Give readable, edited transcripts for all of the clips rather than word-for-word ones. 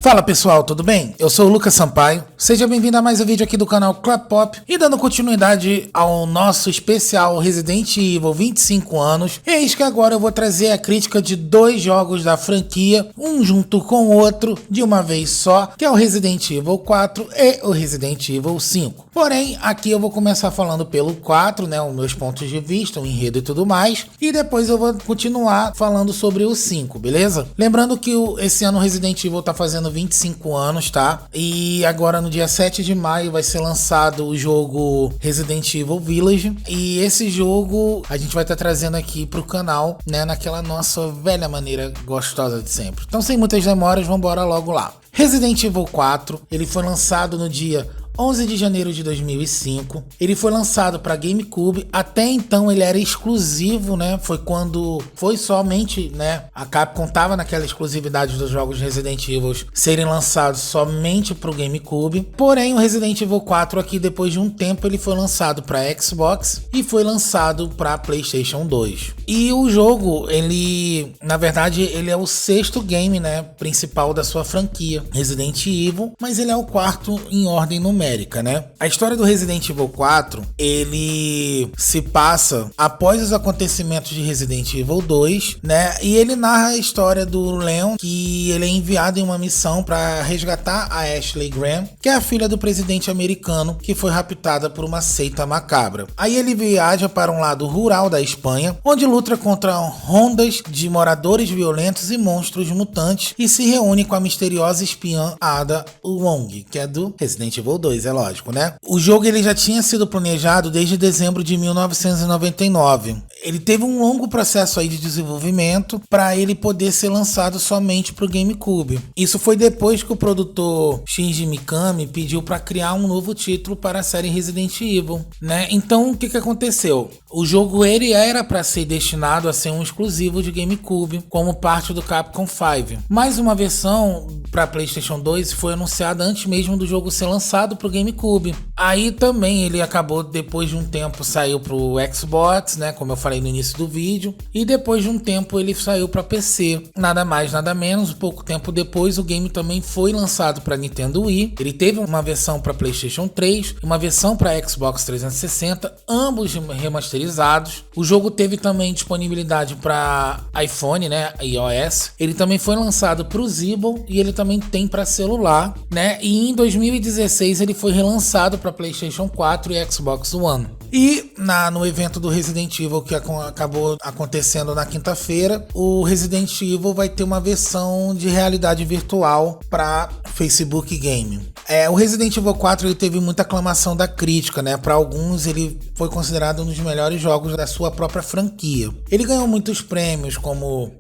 Fala pessoal, tudo bem? Eu sou o Lucas Sampaio, seja bem-vindo a mais um vídeo aqui do canal Clap Pop e dando continuidade ao nosso especial Resident Evil 25 anos, eis que agora eu vou trazer a crítica de dois jogos da franquia, um junto com o outro, de uma vez só, que é o Resident Evil 4 e o Resident Evil 5. Porém, aqui eu vou começar falando pelo 4, né, os meus pontos de vista, o enredo e tudo mais, e depois eu vou continuar falando sobre o 5, beleza? Lembrando que esse ano o Resident Evil tá fazendo 25 anos, tá? E agora no dia 7 de maio vai ser lançado o jogo Resident Evil Village. E esse jogo a gente vai estar trazendo aqui pro canal, né? Naquela nossa velha maneira gostosa de sempre. Então, sem muitas demoras, vamos embora logo lá. Resident Evil 4, ele foi lançado no dia 11 de janeiro de 2005, ele foi lançado para GameCube. Até então ele era exclusivo, né? Foi somente, né? A Capcom tava naquela exclusividade dos jogos Resident Evil serem lançados somente para o GameCube. Porém, o Resident Evil 4 aqui, depois de um tempo, ele foi lançado para Xbox e foi lançado para PlayStation 2. E o jogo, ele, na verdade, ele é o sexto game, né, principal da sua franquia Resident Evil, mas ele é o quarto em ordem numérica, né? A história do Resident Evil 4, ele se passa após os acontecimentos de Resident Evil 2, né? E ele narra a história do Leon, que ele é enviado em uma missão para resgatar a Ashley Graham, que é a filha do presidente americano, que foi raptada por uma seita macabra. Aí ele viaja para um lado rural da Espanha, onde luta contra rondas de moradores violentos e monstros mutantes e se reúne com a misteriosa espiã Ada Wong, que é do Resident Evil 2, é lógico, né? O jogo ele já tinha sido planejado desde dezembro de 1999. Ele teve um longo processo aí de desenvolvimento para ele poder ser lançado somente para o GameCube. Isso foi depois que o produtor Shinji Mikami pediu para criar um novo título para a série Resident Evil, né? Então o que aconteceu? O jogo ele era para ser destinado a ser um exclusivo de GameCube, como parte do Capcom 5. Mais uma versão para PlayStation 2 foi anunciada antes mesmo do jogo ser lançado para o GameCube. Aí também ele acabou, depois de um tempo, saiu para o Xbox, né? Como eu falei no início do vídeo. E depois de um tempo ele saiu para PC. Nada mais, nada menos. Pouco tempo depois o game também foi lançado para Nintendo Wii. Ele teve uma versão para PlayStation 3 e uma versão para Xbox 360, ambos remasterizados. O jogo teve também disponibilidade para iPhone, né, iOS. Ele também foi lançado para o Zibble e ele também tem para celular, né? E em 2016 ele foi relançado para PlayStation 4 e Xbox One. E no evento do Resident Evil que acabou acontecendo na quinta-feira, o Resident Evil vai ter uma versão de realidade virtual para Facebook Game. O Resident Evil 4 ele teve muita aclamação da crítica, né? Para alguns ele foi considerado um dos melhores jogos da sua própria franquia. Ele ganhou muitos prêmios, como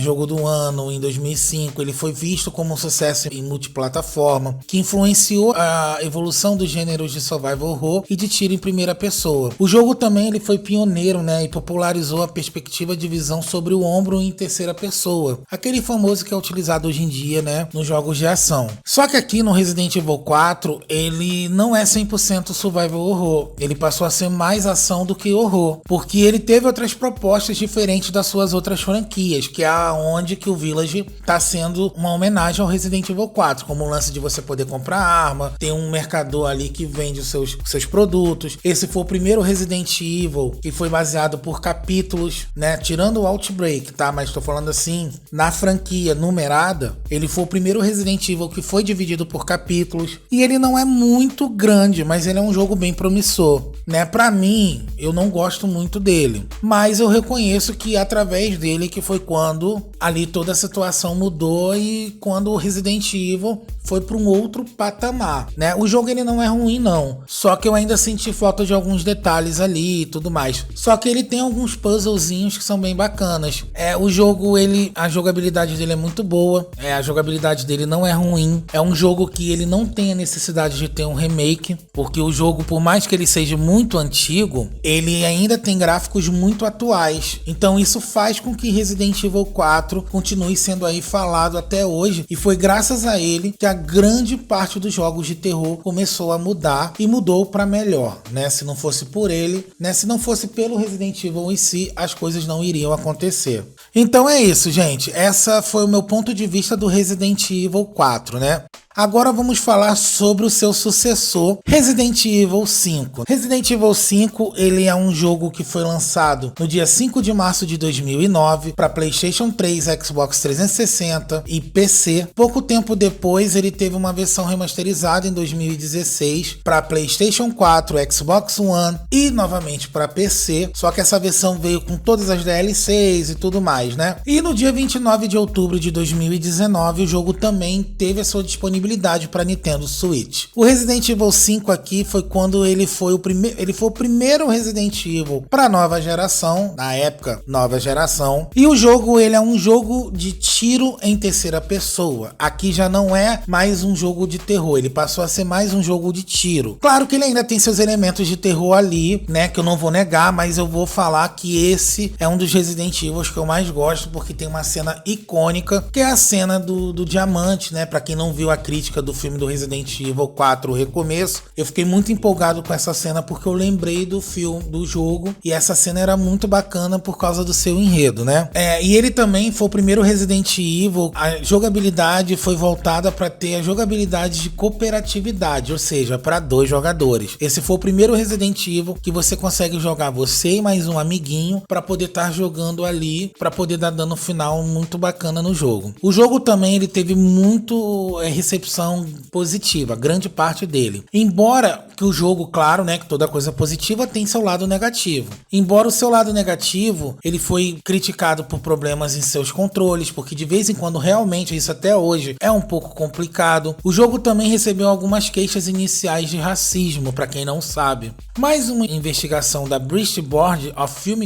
jogo do ano em 2005. Ele foi visto como um sucesso em multiplataforma, que influenciou a evolução dos gêneros de survival horror e de tiro em primeira pessoa. O jogo também ele foi pioneiro, né? E popularizou a perspectiva de visão sobre o ombro em terceira pessoa, aquele famoso que é utilizado hoje em dia, né, nos jogos de ação. Só que aqui no Resident Evil 4 ele não é 100% survival horror. Ele passou a ser mais ação do que horror, porque ele teve outras propostas diferentes das suas outras franquias, que é onde que o Village está sendo uma homenagem ao Resident Evil 4, como o lance de você poder comprar arma, tem um mercador ali que vende os seus produtos. Esse foi o primeiro Resident Evil que foi baseado por capítulos, né, tirando o Outbreak, tá? Mas tô falando assim, na franquia numerada, ele foi o primeiro Resident Evil que foi dividido por capítulos, e ele não é muito grande, mas ele é um jogo bem promissor, né? Pra mim, eu não gosto muito dele, mas eu reconheço que através dele que foi quando ali toda a situação mudou e quando o Resident Evil foi para um outro patamar, né? O jogo ele não é ruim não, só que eu ainda senti falta de alguns detalhes ali e tudo mais. Só que ele tem alguns puzzlezinhos que são bem bacanas. O jogo a jogabilidade dele é muito boa, a jogabilidade dele não é ruim. É um jogo que ele não tem a necessidade de ter um remake, porque o jogo, por mais que ele seja muito antigo, ele ainda tem gráficos muito atuais. Então isso faz com que Resident Evil 4 4 continue sendo aí falado até hoje, e foi graças a ele que a grande parte dos jogos de terror começou a mudar e mudou para melhor, né? Se não fosse por ele, né? Se não fosse pelo Resident Evil em si, as coisas não iriam acontecer. Então é isso, gente. Essa foi o meu ponto de vista do Resident Evil 4, né? Agora vamos falar sobre o seu sucessor, Resident Evil 5. Resident Evil 5, ele é um jogo que foi lançado no dia 5 de março de 2009 para PlayStation 3, Xbox 360 e PC. Pouco tempo depois, ele teve uma versão remasterizada em 2016 para PlayStation 4, Xbox One e novamente para PC. Só que essa versão veio com todas as DLCs e tudo mais, né? E no dia 29 de outubro de 2019, o jogo também teve a sua disponibilidade para Nintendo Switch. O Resident Evil 5 aqui foi quando ele foi o primeiro Resident Evil para nova geração, na época nova geração. E o jogo, ele é um jogo de tiro em terceira pessoa. Aqui já não é mais um jogo de terror, ele passou a ser mais um jogo de tiro. Claro que ele ainda tem seus elementos de terror ali, né, que eu não vou negar, mas eu vou falar que esse é um dos Resident Evil que eu mais gosto, porque tem uma cena icônica, que é a cena do diamante, né? Para quem não viu a crítica do filme do Resident Evil 4, o Recomeço, eu fiquei muito empolgado com essa cena porque eu lembrei do filme, do jogo, e essa cena era muito bacana por causa do seu enredo, né? E ele também foi o primeiro Resident Evil, a jogabilidade foi voltada para ter a jogabilidade de cooperatividade, ou seja, para 2 jogadores. Esse foi o primeiro Resident Evil que você consegue jogar você e mais um amiguinho para poder estar jogando ali, para poder dar dano final muito bacana no jogo. O jogo também ele teve muito recepção positiva, grande parte dele. Embora que o jogo, claro, né, que toda coisa positiva tem seu lado negativo. Embora o seu lado negativo, ele foi criticado por problemas em seus controles, porque de vez em quando realmente, isso até hoje, é um pouco complicado. O jogo também recebeu algumas queixas iniciais de racismo, para quem não sabe. Mais uma investigação da British Board of Film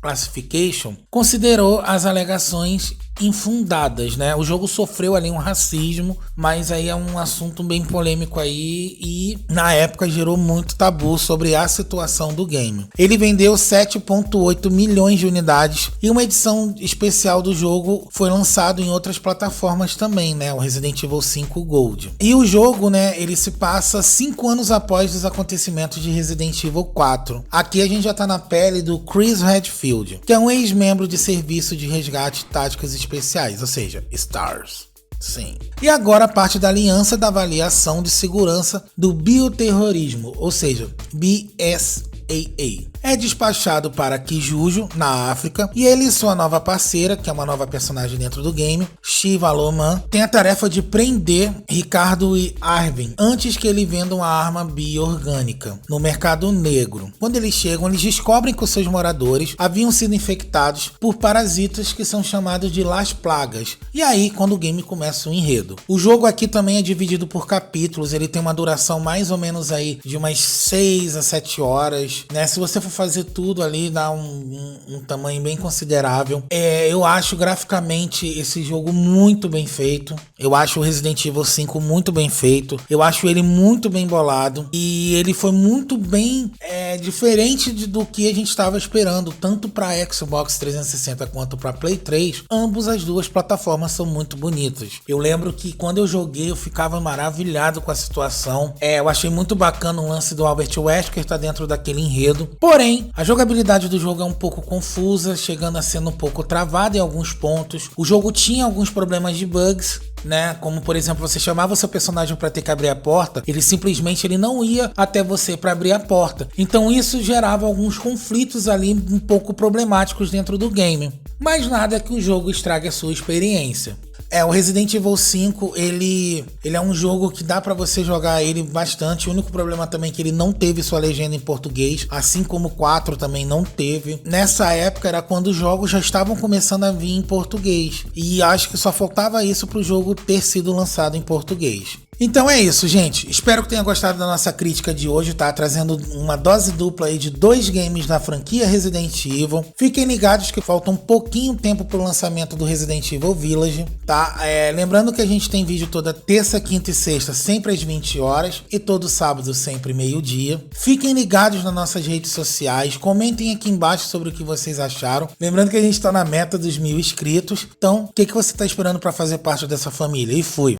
Classification considerou as alegações infundadas, né? O jogo sofreu ali um racismo, mas aí é um assunto bem polêmico aí e na época gerou muito tabu sobre a situação do game. Ele vendeu 7,8 milhões de unidades e uma edição especial do jogo foi lançado em outras plataformas também, né? O Resident Evil 5 Gold. E o jogo, né? Ele se passa 5 anos após os acontecimentos de Resident Evil 4. Aqui a gente já tá na pele do Chris Redfield, que é um ex-membro de serviço de resgate e táticas especiais, ou seja, STARS. Sim. E agora a parte da Aliança da Avaliação de Segurança do Bioterrorismo, ou seja, BSAA. É despachado para Kijuju, na África, e ele e sua nova parceira, que é uma nova personagem dentro do game, Shiva Loman, tem a tarefa de prender Ricardo e Arvin antes que ele venda uma arma bioorgânica no mercado negro. Quando eles chegam, eles descobrem que os seus moradores haviam sido infectados por parasitas que são chamados de Las Plagas. E aí, quando o game começa o enredo. O jogo aqui também é dividido por capítulos, ele tem uma duração mais ou menos aí de umas 6 a 7 horas, né? Se você for fazer tudo ali, dá um tamanho bem considerável. Eu acho graficamente esse jogo muito bem feito. Eu acho o Resident Evil 5 muito bem feito. Eu acho ele muito bem bolado. E ele foi muito bem diferente do que a gente estava esperando, tanto para Xbox 360 quanto para Play 3. Ambos as duas plataformas são muito bonitas. Eu lembro que quando eu joguei, eu ficava maravilhado com a situação. Eu achei muito bacana o lance do Albert Wesker estar dentro daquele enredo. Porém, a jogabilidade do jogo é um pouco confusa, chegando a ser um pouco travada em alguns pontos. O jogo tinha alguns problemas de bugs, né? Como por exemplo, você chamava o seu personagem para ter que abrir a porta, ele simplesmente não ia até você para abrir a porta. Então isso gerava alguns conflitos ali um pouco problemáticos dentro do game. Mas nada que o jogo estrague a sua experiência. O Resident Evil 5, ele é um jogo que dá pra você jogar ele bastante. O único problema também é que ele não teve sua legenda em português, assim como o 4 também não teve. Nessa época era quando os jogos já estavam começando a vir em português, e acho que só faltava isso pro jogo ter sido lançado em português. Então é isso, gente. Espero que tenha gostado da nossa crítica de hoje, tá? Trazendo uma dose dupla aí de 2 games da franquia Resident Evil. Fiquem ligados que falta um pouquinho tempo pro lançamento do Resident Evil Village, tá? Lembrando que a gente tem vídeo toda terça, quinta e sexta, sempre às 20 horas. E todo sábado, sempre meio-dia. Fiquem ligados nas nossas redes sociais. Comentem aqui embaixo sobre o que vocês acharam. Lembrando que a gente tá na meta dos 1000 inscritos. Então, o que você tá esperando para fazer parte dessa família? E fui!